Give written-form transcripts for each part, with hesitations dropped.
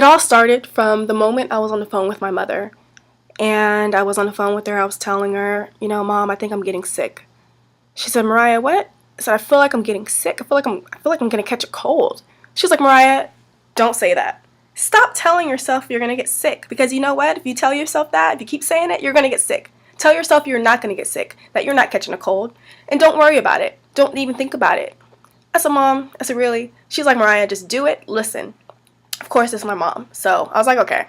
It all started from the moment I was on the phone with my mother. And I was on the phone with her. I was telling her, Mom, I think I'm getting sick. She said, Mariah, what? I said, I feel like I'm getting sick. I feel like I'm gonna catch a cold. She was like, Mariah, don't say that. Stop telling yourself you're gonna get sick. Because you know what? If you tell yourself that, if you keep saying it, you're gonna get sick. Tell yourself you're not gonna get sick, that you're not catching a cold. And don't worry about it. Don't even think about it. I said, Mom, I said, really? She's like, Mariah, just do it. Listen. Of course, it's my mom. So I was like, okay,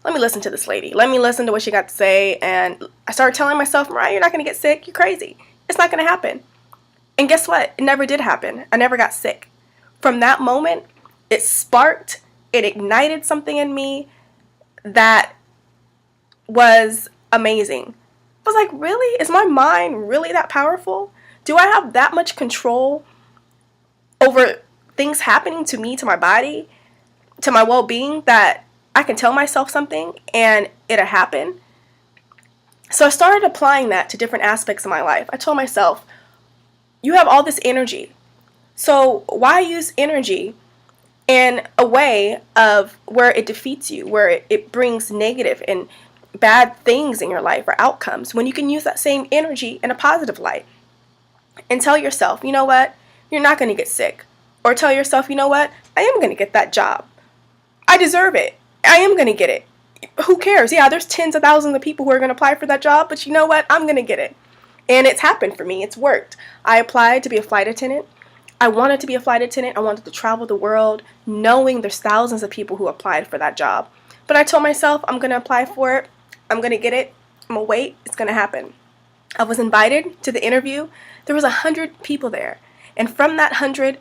let me listen to this lady. Let me listen to what she got to say. And I started telling myself, Mariah, you're not going to get sick. You're crazy. It's not going to happen. And guess what? It never did happen. I never got sick. From that moment, it sparked, it ignited something in me that was amazing. I was like, really? Is my mind really that powerful? Do I have that much control over things happening to me, to my body, to my well-being, that I can tell myself something and it'll happen? So I started applying that to different aspects of my life. I told myself, you have all this energy. So why use energy in a way of where it defeats you, where it brings negative and bad things in your life or outcomes, when you can use that same energy in a positive light? And tell yourself, you know what? You're not going to get sick. Or tell yourself, you know what? I am going to get that job. I deserve it. I am going to get it. Who cares? Yeah, there's tens of thousands of people who are going to apply for that job, but you know what? I'm going to get it. And it's happened for me. It's worked. I applied to be a flight attendant. I wanted to be a flight attendant. I wanted to travel the world, knowing there's thousands of people who applied for that job. But I told myself, I'm going to apply for it. I'm going to get it. I'm going to wait. It's going to happen. I was invited to the interview. There was 100 people there. And from that 100,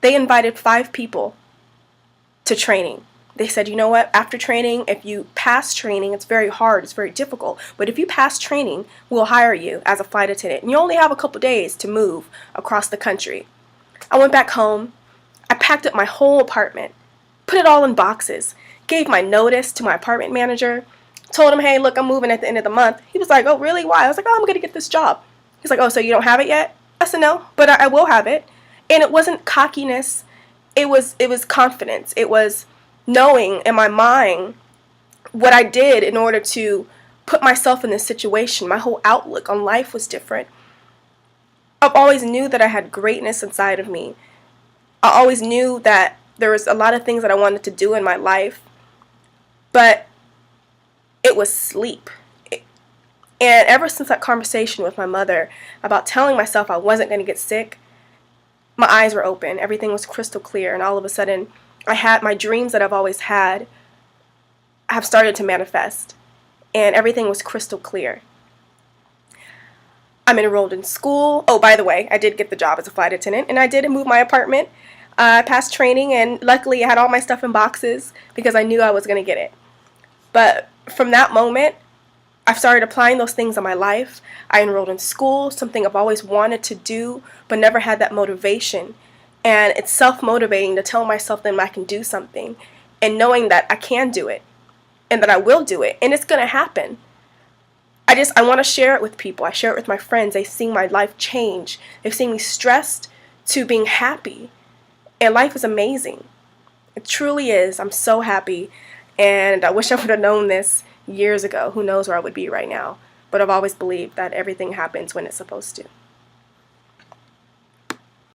they invited 5 people to training. They said, you know what, after training, if you pass training, it's very hard, it's very difficult, but if you pass training, we'll hire you as a flight attendant. And you only have a couple days to move across the country. I went back home. I packed up my whole apartment, put it all in boxes, gave my notice to my apartment manager, told him, hey, look, I'm moving at the end of the month. He was like, oh, really? Why? I was like, oh, I'm going to get this job. He's like, oh, so you don't have it yet? I said, no, but I will have it. And it wasn't cockiness. It was confidence. It was knowing in my mind what I did in order to put myself in this situation. My whole outlook on life was different. I've always knew that I had greatness inside of me. I always knew that there was a lot of things that I wanted to do in my life, but it was sleep. And ever since that conversation with my mother about telling myself I wasn't going to get sick, my eyes were open. Everything was crystal clear. And all of a sudden, I had my dreams that I've always had have started to manifest. And everything was crystal clear. I'm enrolled in school. Oh, by the way, I did get the job as a flight attendant. And I did move my apartment. I passed training. And luckily, I had all my stuff in boxes because I knew I was going to get it. But from that moment, I've started applying those things in my life. I enrolled in school, something I've always wanted to do, but never had that motivation. And it's self-motivating to tell myself that I can do something, and knowing that I can do it, and that I will do it, and it's going to happen. I want to share it with people. I share it with my friends. They've seen my life change. They've seen me stressed to being happy. And life is amazing. It truly is. I'm so happy. And I wish I would have known this years ago. Who knows where I would be right now. But I've always believed that everything happens when it's supposed to.